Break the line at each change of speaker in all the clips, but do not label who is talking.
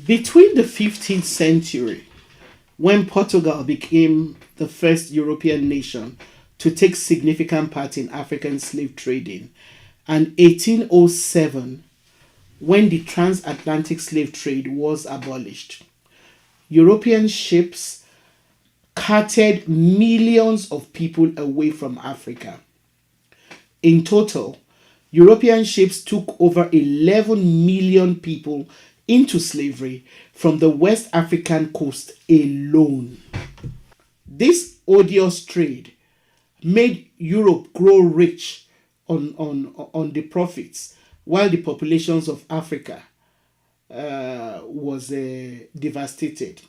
Between the 15th century, when Portugal became the first European nation to take significant part in African slave trading, and 1807, when the transatlantic slave trade was abolished, European ships carted millions of people away from Africa. In total, European ships took over 11 million people into slavery from the West African coast alone. This odious trade made Europe grow rich on the profits, while the populations of Africa was devastated.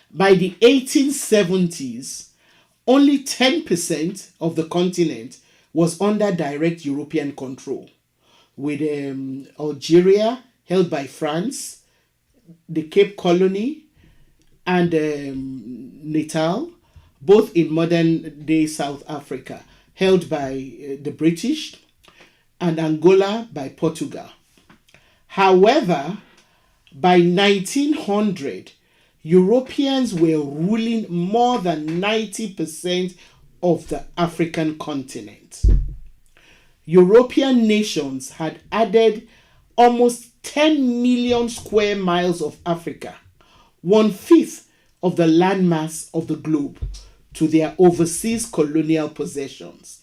By the 1870s, only 10% of the continent was under direct European control, with Algeria held by France, the Cape Colony, and Natal, both in modern-day South Africa, held by the British, and Angola by Portugal. However, by 1900, Europeans were ruling more than 90% of the African continent. European nations had added almost 10 million square miles of Africa, 1/5 of the landmass of the globe, to their overseas colonial possessions.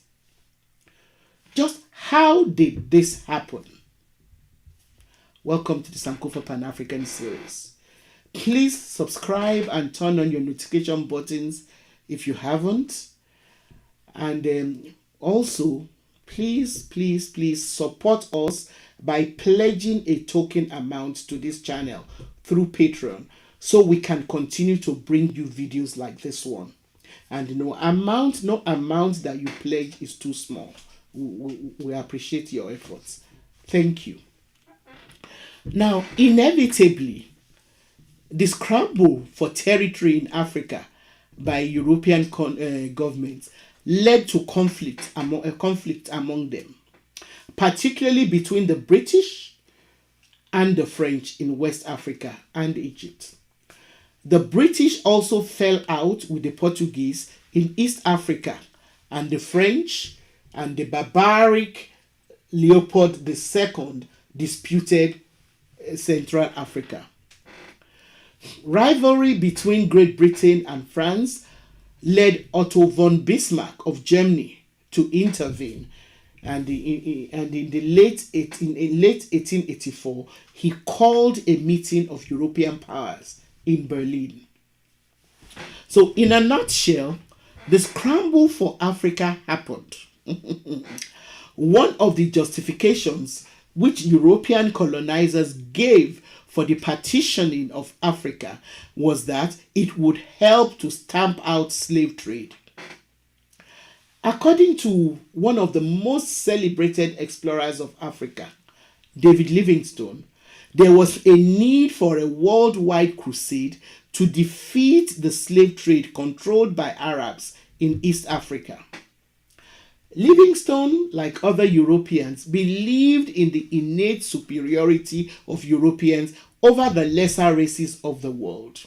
Just how did this happen? Welcome to the Sankofa Pan-African series. Please subscribe and turn on your notification buttons if you haven't. And also, please support us by pledging a token amount to this channel through Patreon, so we can continue to bring you videos like this one. And no amount that you pledge is too small. We appreciate your efforts. Thank you. Now, inevitably, the scramble for territory in Africa by European governments led to conflict among them, particularly between the British and the French in West Africa and Egypt. The British also fell out with the Portuguese in East Africa, and the French and the barbaric Leopold II disputed Central Africa. Rivalry between Great Britain and France led Otto von Bismarck of Germany to intervene, and in late 1884 he called a meeting of European powers in Berlin. So, in a nutshell, the scramble for Africa happened. One of the justifications which European colonizers gave for the partitioning of Africa was that it would help to stamp out slave trade. According to one of the most celebrated explorers of Africa, David Livingstone, there was a need for a worldwide crusade to defeat the slave trade controlled by Arabs in East Africa. Livingstone, like other Europeans, believed in the innate superiority of Europeans over the lesser races of the world.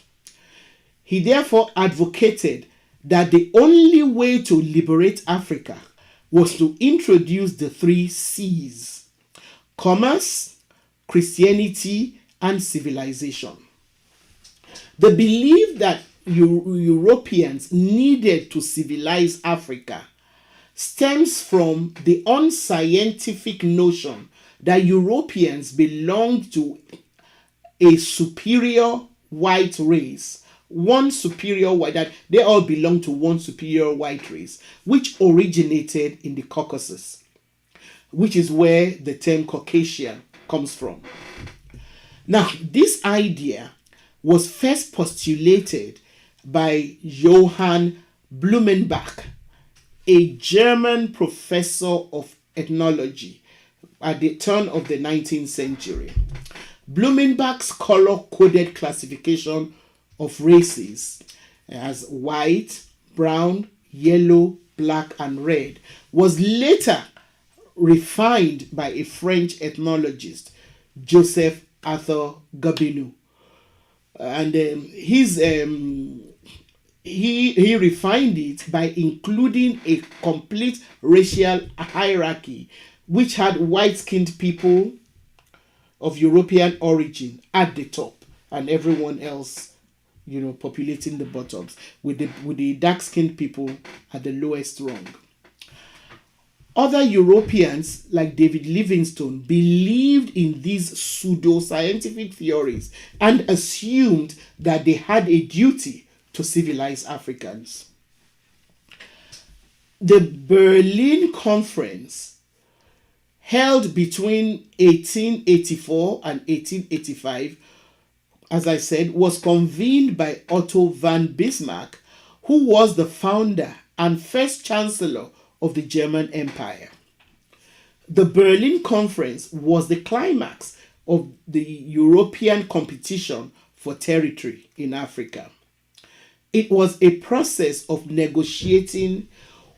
He therefore advocated that the only way to liberate Africa was to introduce the 3 C's: commerce, Christianity, and civilization. The belief that Europeans needed to civilize Africa stems from the unscientific notion that Europeans belonged to a superior white race, that they all belong to one superior white race, which originated in the Caucasus, which is where the term Caucasian comes from. Now, this idea was first postulated by Johann Blumenbach, a German professor of ethnology at the turn of the 19th century. Blumenbach's color-coded classification of races as white, brown, yellow, black, and red was later refined by a French ethnologist, Joseph Arthur Gabinu, and he refined it by including a complete racial hierarchy, which had white-skinned people of European origin at the top, and everyone else, populating the bottoms, with the dark-skinned people at the lowest rung. Other Europeans, like David Livingstone, believed in these pseudo-scientific theories and assumed that they had a duty to civilize Africans. The Berlin Conference, held between 1884 and 1885, as I said, was convened by Otto von Bismarck, who was the founder and first chancellor of the German Empire. The Berlin Conference was the climax of the European competition for territory in Africa. It was a process of negotiating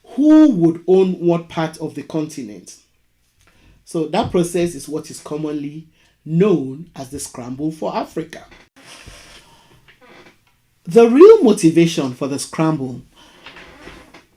who would own what part of the continent. So that process is what is commonly known as the scramble for Africa. The real motivation for the scramble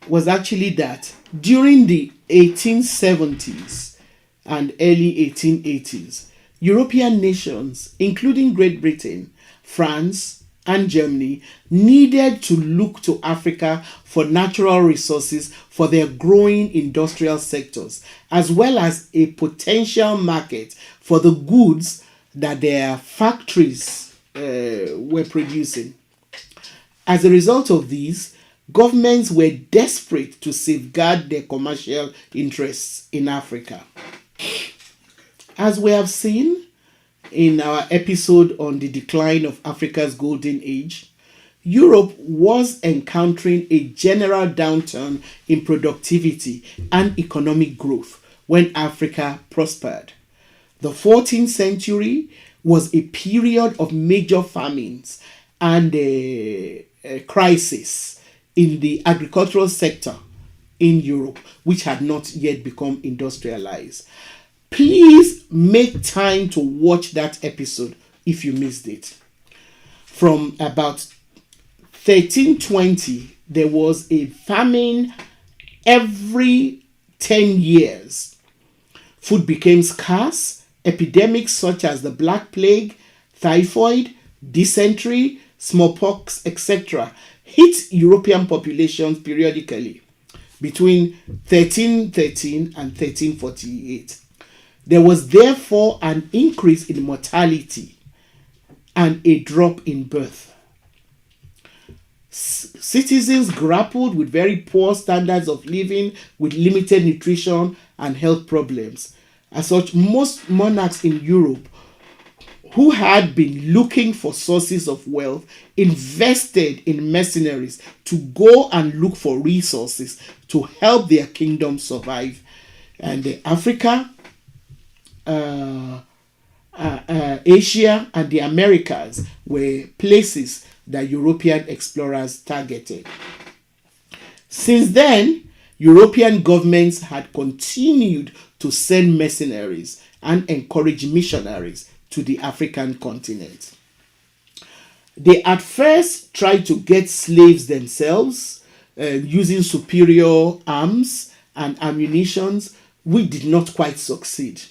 was actually that during the 1870s and early 1880s, European nations, including Great Britain, France, and Germany, needed to look to Africa for natural resources for their growing industrial sectors, as well as a potential market for the goods that their factories were producing. As a result of these, governments were desperate to safeguard their commercial interests in Africa. As we have seen in our episode on the decline of Africa's golden age, Europe was encountering a general downturn in productivity and economic growth when Africa prospered. The 14th century was a period of major famines and a crisis in the agricultural sector in Europe, which had not yet become industrialized. Please make time to watch that episode if you missed it. From about 1320, there was a famine every 10 years. Food became scarce. Epidemics such as the Black Plague, typhoid, dysentery, smallpox, etc. hit European populations periodically between 1313 and 1348. There was therefore an increase in mortality and a drop in birth. Citizens grappled with very poor standards of living, with limited nutrition and health problems. As such, most monarchs in Europe who had been looking for sources of wealth invested in mercenaries to go and look for resources to help their kingdom survive. And Africa, Asia, and the Americas were places that European explorers targeted. Since then, European governments had continued to send mercenaries and encourage missionaries to the African continent. They at first tried to get slaves themselves using superior arms and ammunition, which did not quite succeed.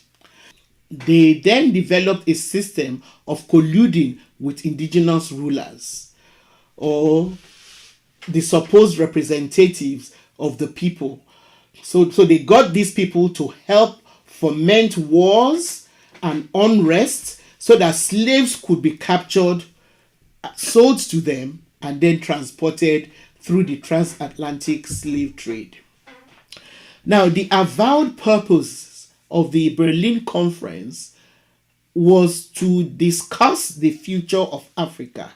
They then developed a system of colluding with indigenous rulers or the supposed representatives of the people. So they got these people to help foment wars and unrest so that slaves could be captured, sold to them, and then transported through the transatlantic slave trade. Now, the avowed purpose of the Berlin Conference was to discuss the future of Africa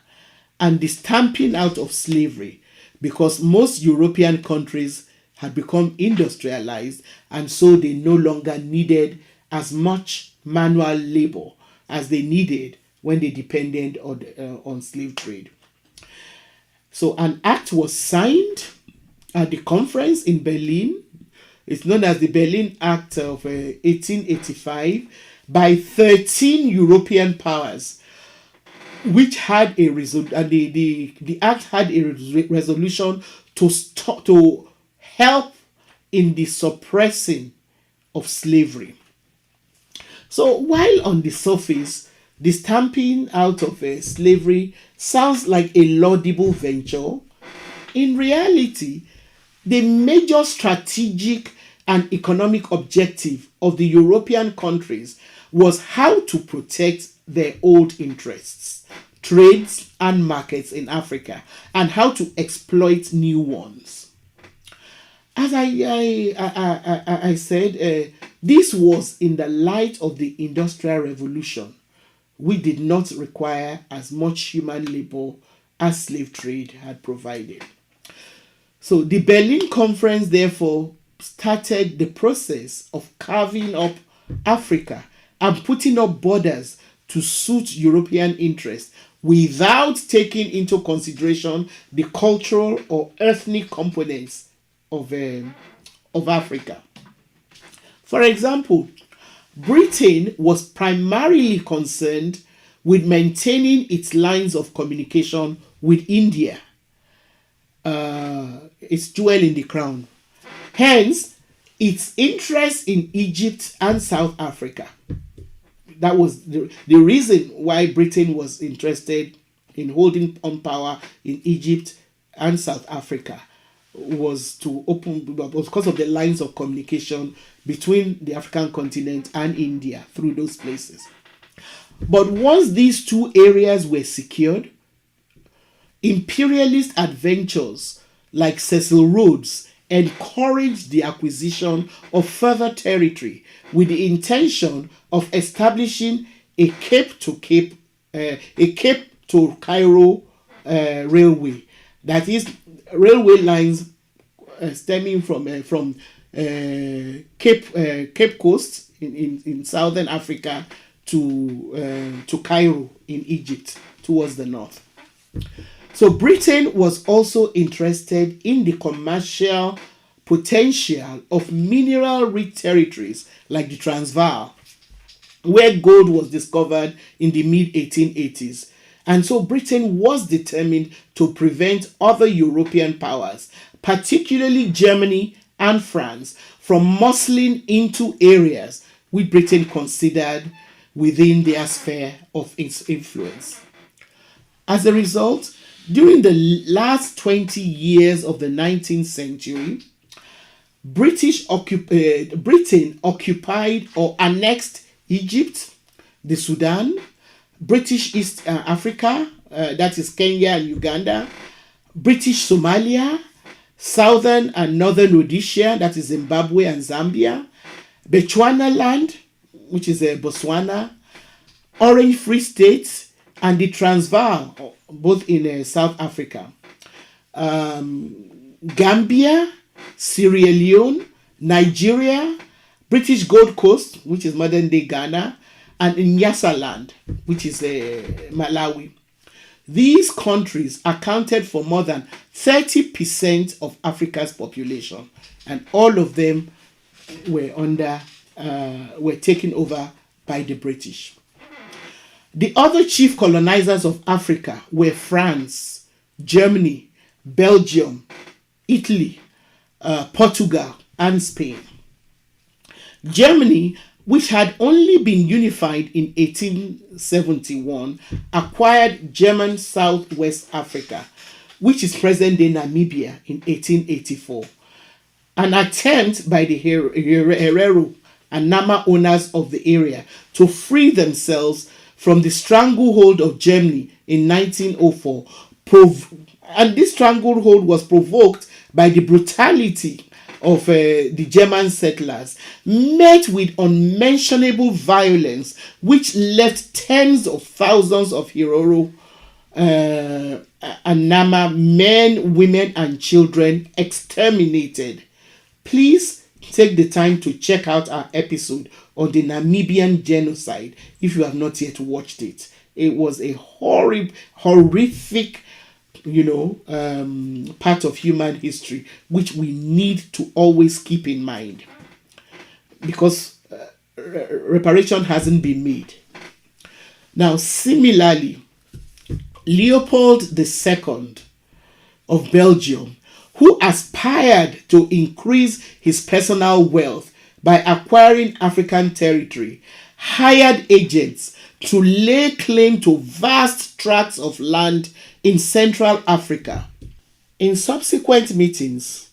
and the stamping out of slavery, because most European countries had become industrialized, and so they no longer needed as much manual labor as they needed when they depended on slave trade. So an act was signed at the conference in Berlin. It's known as the Berlin Act of 1885, by 13 European powers, which had a the act had a resolution to stop, to help in the suppressing of slavery. So while on the surface, the stamping out of slavery sounds like a laudable venture, in reality, the major strategic and economic objective of the European countries was how to protect their old interests, trades, and markets in Africa, and how to exploit new ones. As I said, this was in the light of the Industrial Revolution. We did not require as much human labor as slave trade had provided. So the Berlin Conference, therefore, started the process of carving up Africa and putting up borders to suit European interests without taking into consideration the cultural or ethnic components of Africa. For example, Britain was primarily concerned with maintaining its lines of communication with India, its jewel in the crown. Hence, its interest in Egypt and South Africa. That was the reason why Britain was interested in holding on power in Egypt and South Africa, was to open, because of the lines of communication between the African continent and India through those places. But once these two areas were secured, imperialist adventures like Cecil Rhodes encouraged the acquisition of further territory with the intention of establishing a Cape to Cairo railway. That is, railway lines stemming from Cape Coast in southern Africa to Cairo in Egypt towards the north. So Britain was also interested in the commercial potential of mineral-rich territories like the Transvaal, where gold was discovered in the mid-1880s. And so Britain was determined to prevent other European powers, particularly Germany and France, from muscling into areas which Britain considered within their sphere of its influence. As a result, during the last 20 years of the 19th century, Britain occupied or annexed Egypt, the Sudan, British East Africa, that is Kenya and Uganda, British Somalia, Southern and Northern Rhodesia, that is Zimbabwe and Zambia, Bechuana land, which is Botswana, Orange Free State, and the Transvaal, both in South Africa, Gambia, Sierra Leone, Nigeria, British Gold Coast, which is modern-day Ghana, and Nyasa land, which is Malawi. These countries accounted for more than 30% of Africa's population, and all of them were taken over by the British. The other chief colonizers of Africa were France, Germany, Belgium, Italy, Portugal, and Spain. Germany, which had only been unified in 1871, acquired German Southwest Africa, which is present-day Namibia, in 1884. An attempt by the Herero and Nama owners of the area to free themselves from the stranglehold of Germany in 1904, and this stranglehold was provoked by the brutality of the German settlers, met with unmentionable violence, which left tens of thousands of Herero and Nama men, women, and children exterminated. Please take the time to check out our episode on the Namibian genocide if you have not yet watched it. It was a horrific part of human history which we need to always keep in mind, because reparation hasn't been made. Now, similarly, Leopold II of Belgium, who aspired to increase his personal wealth by acquiring African territory, hired agents to lay claim to vast tracts of land in Central Africa. In subsequent meetings,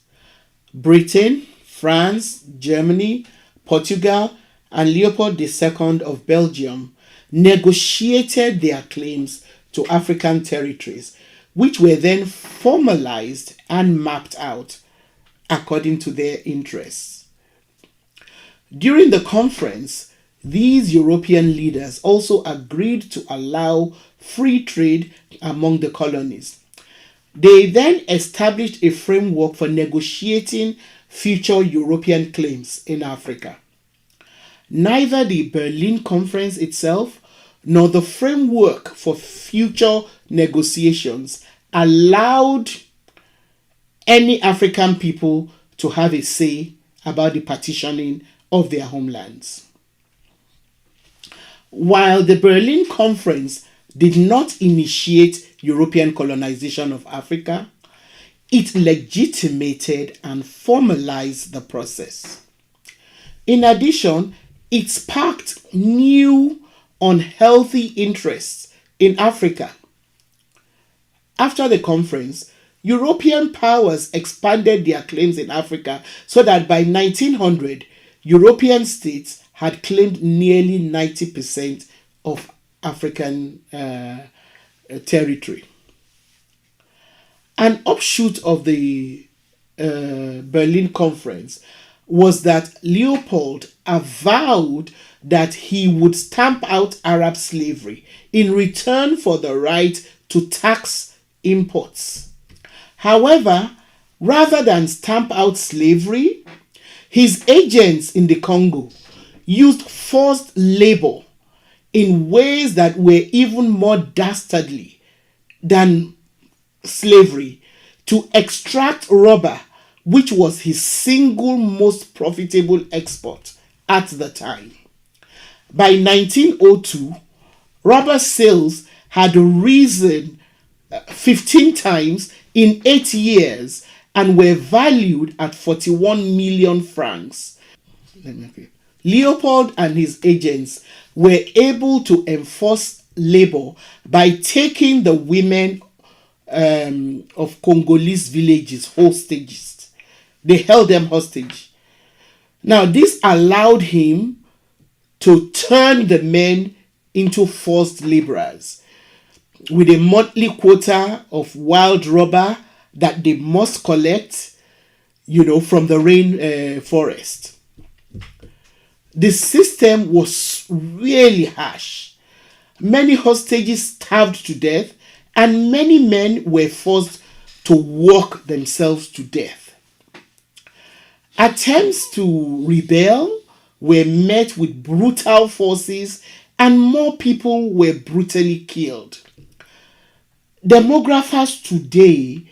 Britain, France, Germany, Portugal, and Leopold II of Belgium negotiated their claims to African territories, which were then formalized and mapped out according to their interests. During the conference, these European leaders also agreed to allow free trade among the colonies. They then established a framework for negotiating future European claims in Africa. Neither the Berlin Conference itself nor the framework for future negotiations allowed any African people to have a say about the partitioning of their homelands. While the Berlin Conference did not initiate European colonization of Africa, it legitimated and formalized the process. In addition, it sparked new unhealthy interests in Africa. After the conference, European powers expanded their claims in Africa so that by 1900, European states had claimed nearly 90% of African territory. An offshoot of the Berlin Conference was that Leopold avowed that he would stamp out Arab slavery in return for the right to tax imports. However, rather than stamp out slavery, his agents in the Congo used forced labor in ways that were even more dastardly than slavery to extract rubber, which was his single most profitable export at the time. By 1902, rubber sales had risen 15 times in 8 years and were valued at 41 million francs. Leopold and his agents were able to enforce labor by taking the women of Congolese villages hostages. They held them hostage. Now, this allowed him to turn the men into forced laborers with a monthly quota of wild rubber that they must collect, from the rain forest. The system was really harsh. Many hostages starved to death, and many men were forced to work themselves to death. Attempts to rebel were met with brutal forces, and more people were brutally killed. Demographers today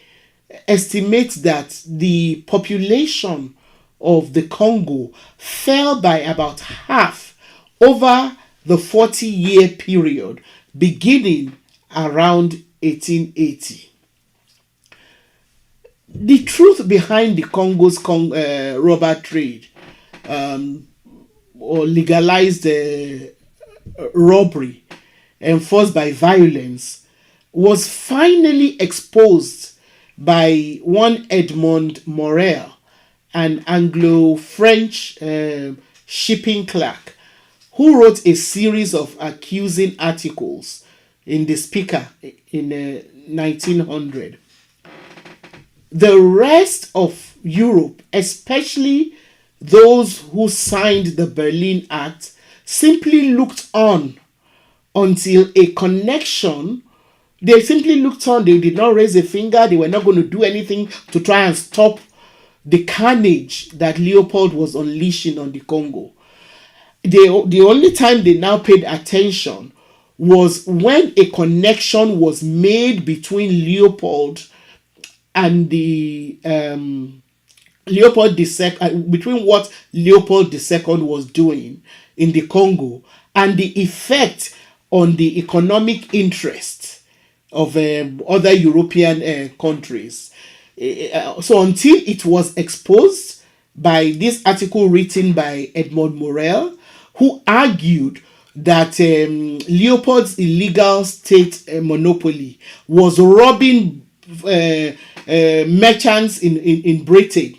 estimate that the population of the Congo fell by about half over the 40-year period beginning around 1880. The truth behind the Congo's rubber trade or legalized robbery enforced by violence was finally exposed by one Edmond Morel, an Anglo-French shipping clerk, who wrote a series of accusing articles in the Speaker in 1900. The rest of Europe, especially those who signed the Berlin Act, simply looked on until a connection. They simply looked on. They did not raise a finger. They were not going to do anything to try and stop the carnage that Leopold was unleashing on the Congo. The only time they now paid attention was when a connection was made between Leopold and the Leopold II, between what Leopold II was doing in the Congo and the effect on the economic interest of other European countries. So until it was exposed by this article written by Edmond Morel, who argued that Leopold's illegal state monopoly was robbing merchants in Britain,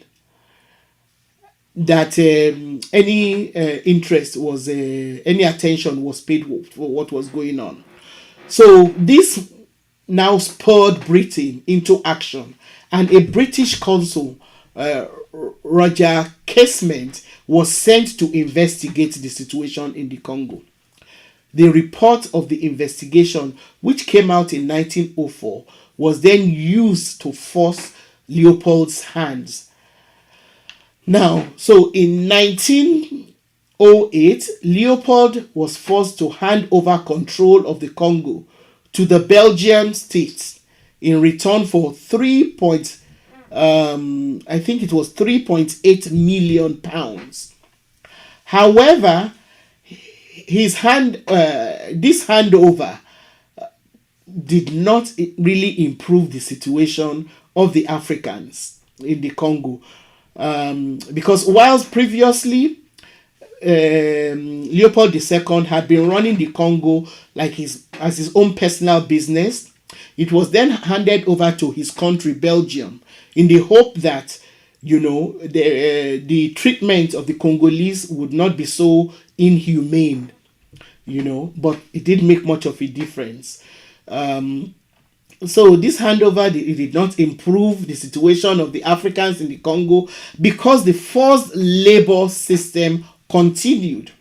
that any interest was, any attention was paid for what was going on. So this now spurred Britain into action, and a British consul, Roger Casement, was sent to investigate the situation in the Congo. The report of the investigation, which came out in 1904, was then used to force Leopold's hands. Now, so in 1908, Leopold was forced to hand over control of the Congo to the Belgian state in return for I think it was 3.8 million pounds. However, this handover did not really improve the situation of the Africans in the Congo, because whilst previously Leopold II had been running the Congo like as his own personal business, it was then handed over to his country, Belgium, in the hope that, the treatment of the Congolese would not be so inhumane, but it didn't make much of a difference. So this handover, it did not improve the situation of the Africans in the Congo, because the forced labor system continued.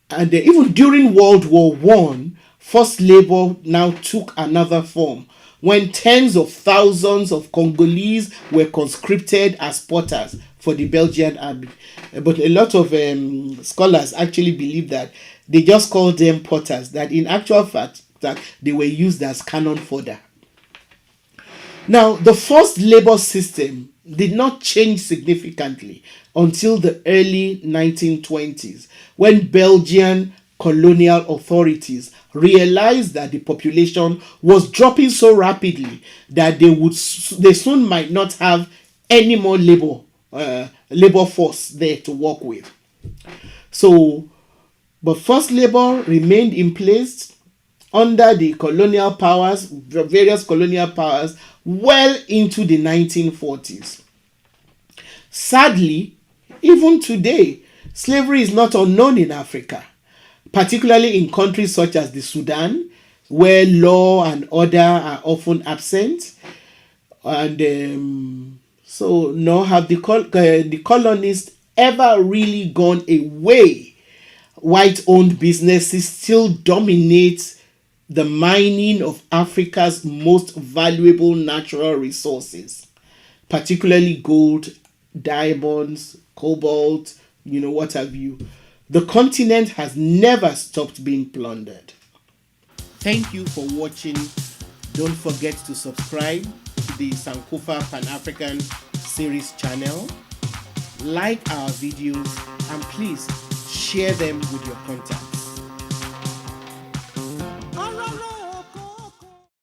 And even during World War I, forced labor now took another form, when tens of thousands of Congolese were conscripted as porters for the Belgian army. But a lot of scholars actually believe that they just called them porters, that in actual fact that they were used as cannon fodder. Now, the forced labor system did not change significantly until the early 1920s, when Belgian colonial authorities realized that the population was dropping so rapidly that they soon might not have any more labor force there to work with. So, but forced labor remained in place under the colonial powers, various colonial powers, well into the 1940s. Sadly, even today, slavery is not unknown in Africa, particularly in countries such as the Sudan, where law and order are often absent. And so nor have the colonists ever really gone away. White-owned businesses still dominate the mining of Africa's most valuable natural resources, particularly gold, diamonds, cobalt, what have you. The continent has never stopped being plundered. Thank you for watching. Don't forget to subscribe to the Sankofa Pan-African series channel. Like our videos and please share them with your contacts.